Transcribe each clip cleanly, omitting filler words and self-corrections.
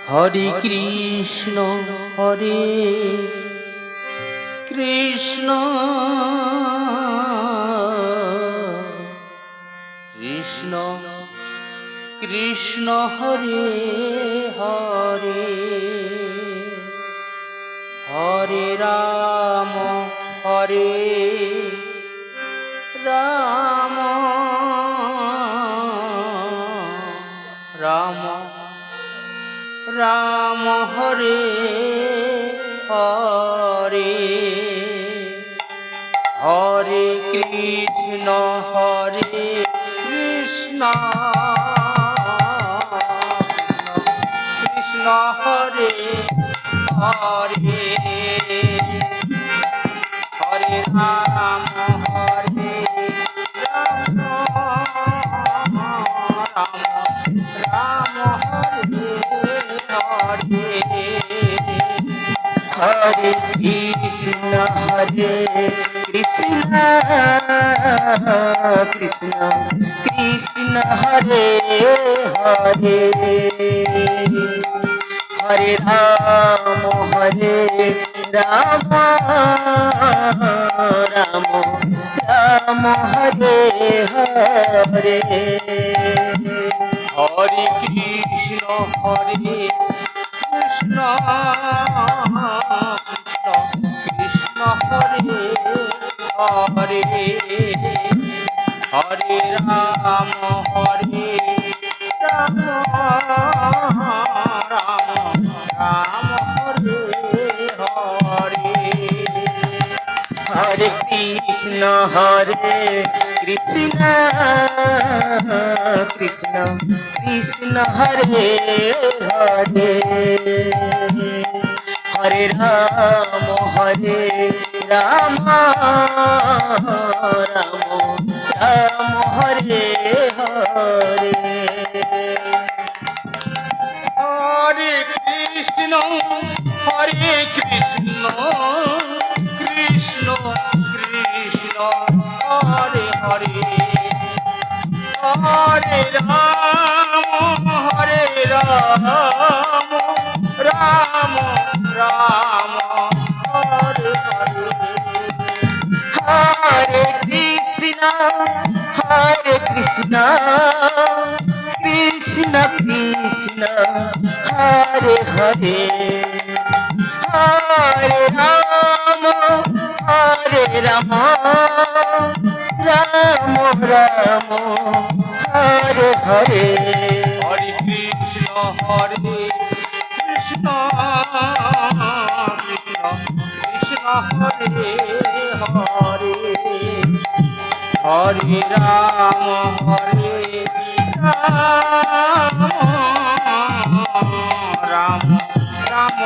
হরে Krishna হরে Krishna Krishna Krishna Hare Hare Hare Ram হরে Ram Ram Ram Hare Hare Hare Krishna Krishna Krishna Hare Hare Hare Ram হরে Ram Ram Ram Hare Hare हरे Krishna Krishna Krishna Hare Hare Hare Ram Ram Ram Hare Hare Hare Krishna Krishna Krishna Hare Hare Hare Ram Ram Ram Hare Hare Hare Krishna Krishna Krishna Hare Hare Hare Ram Ram Ram Hare Hare Hare Krishna Krishna Krishna Hare Hare Hare Ram Ram Ram Hare Hare Hare Krishna Krishna Krishna Hare Hare Hare Ram Ram Ram Hare Hare Hare Krishna Krishna Krishna Hare Hare Hare Ram Ram Ram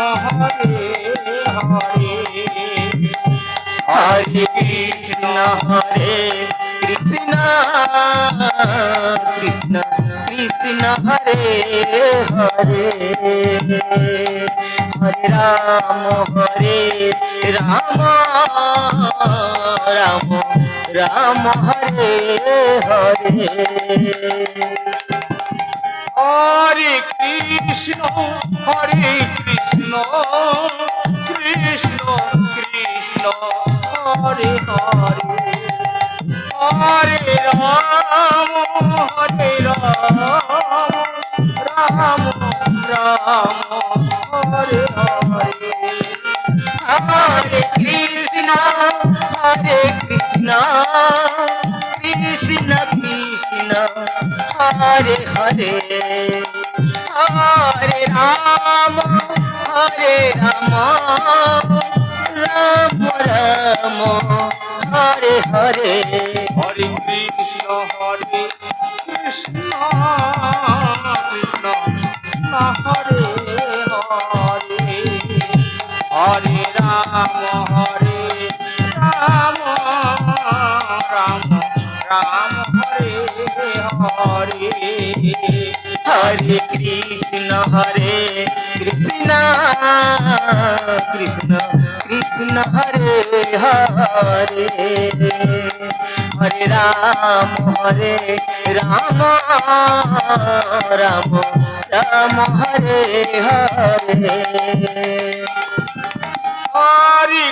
Hare Hare Hare Krishna Krishna Krishna Hare Hare Hare Ram Ram Hare Hare Hare Krishna Krishna Krishna Hare Hare Hare Ram Ram Ram Hare Hare Hare Krishna Krishna Krishna Hare Hare Hare Ram Ram Ram Hare Hare Hare Krishna Krishna Krishna Hare Hare Hare Ram Ram Ram Hare Hare Hare Krishna Krishna Krishna Hare Hare Hare Ram Ram Ram Hare Hare Hare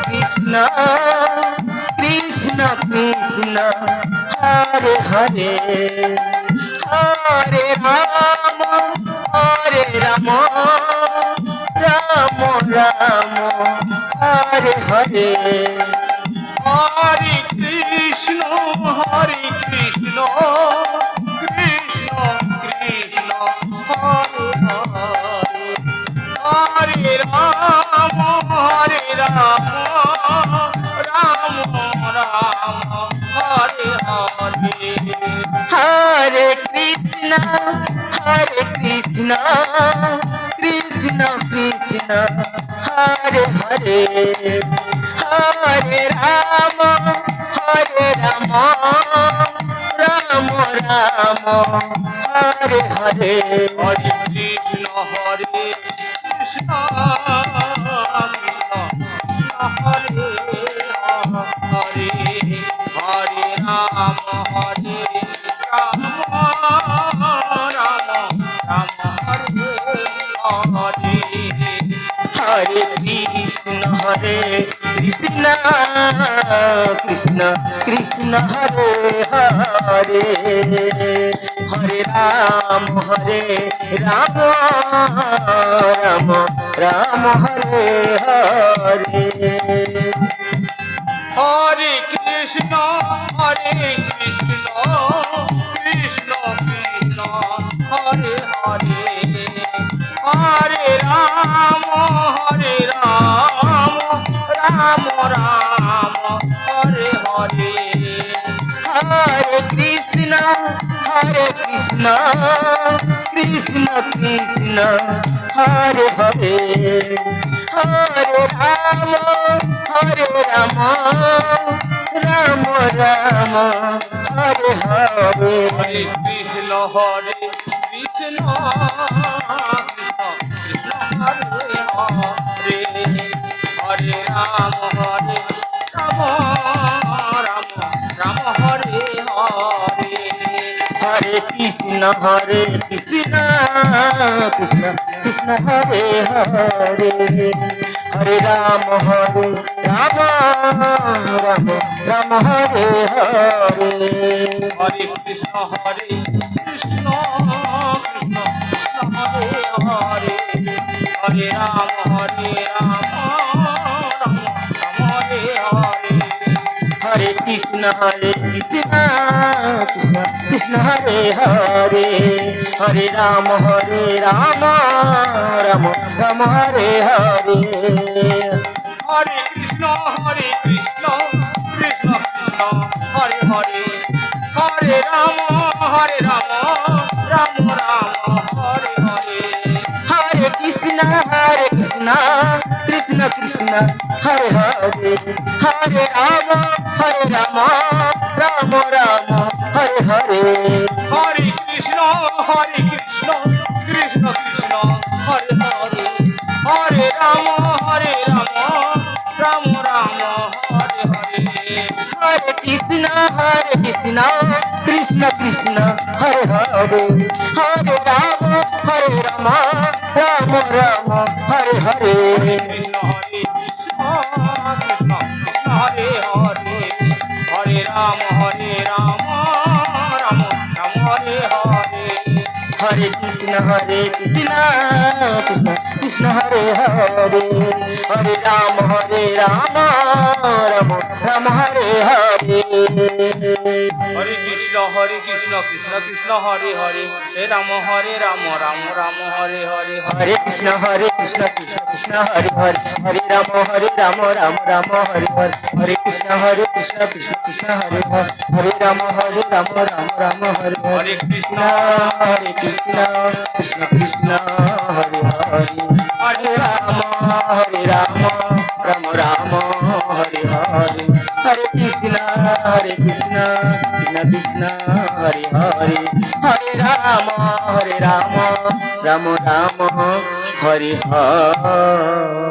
Krishna Krishna Krishna Hare Hare Hare Ram Ram Ram Hare Hare Hare Krishna Krishna Krishna Hare Hare Hare Ram Ram Ram Hare Hare Hare Krishna Krishna Krishna Hare Hare Hare Ram Ram Ram Hare Hare Hare Krishna Krishna Krishna Hare Hare Hare Ram Ram Ram Hare Hare Hare Krishna Krishna Hare Hare Hare Ram Ram Ram Hare Hare Hare Krishna Krishna Krishna Hare Hare Hare Ram Ram Ram Hare Hare Hare Krishna Krishna Krishna Hare Hare Hare Ram Ram Ram Hare Hare Hare Krishna Krishna Krishna Hare Hare Hare Ram Ram Ram Hare Hare Hare Krishna Krishna Krishna Hare Hare Hare Ram Ram Ram Hare Hare Hare Krishna Krishna Krishna Hare Hare Hare Ram Ram Ram Hare Hare Hare Krishna Krishna Krishna Hare Hare Hare Ram Ram Hare Hare Hare Krishna Krishna Krishna Hare Hare Hare Ram Ram Ram Hare Hare Hare Krishna Krishna Krishna Hare Hare Hare Ram Ram Hare Hare Hare Krishna Krishna Krishna Hare Hare Hare Ram Ram Ram Hare Hare Hare Krishna Krishna Krishna Hare Hare Hare Ram Ram Ram Hare Hare Hare Krishna Krishna Krishna Hare Hare Hare Ram Ram Ram Hare Hare Krishna Krishna Krishna Hare Hare Hare Ram Ram Ram Hare Hare Hare Krishna Krishna Krishna Hare Hare Hare Ram Ram Ram Hare Hare Hare Krishna Krishna Krishna Hare Hare হে Ram Ram Ram Hare Hare Hare Krishna Krishna Krishna Hare Hare Hare Ram Ram Ram Hare Hare Hare Krishna Krishna Krishna Hare Hare Hare Ram Ram Hare Hare Krishna Krishna Krishna Hare Hare Hare Ram Ram Ram Hare Hare Hare Krishna Krishna Krishna Hare Hare Hare Ram Ram Ram Hare Hare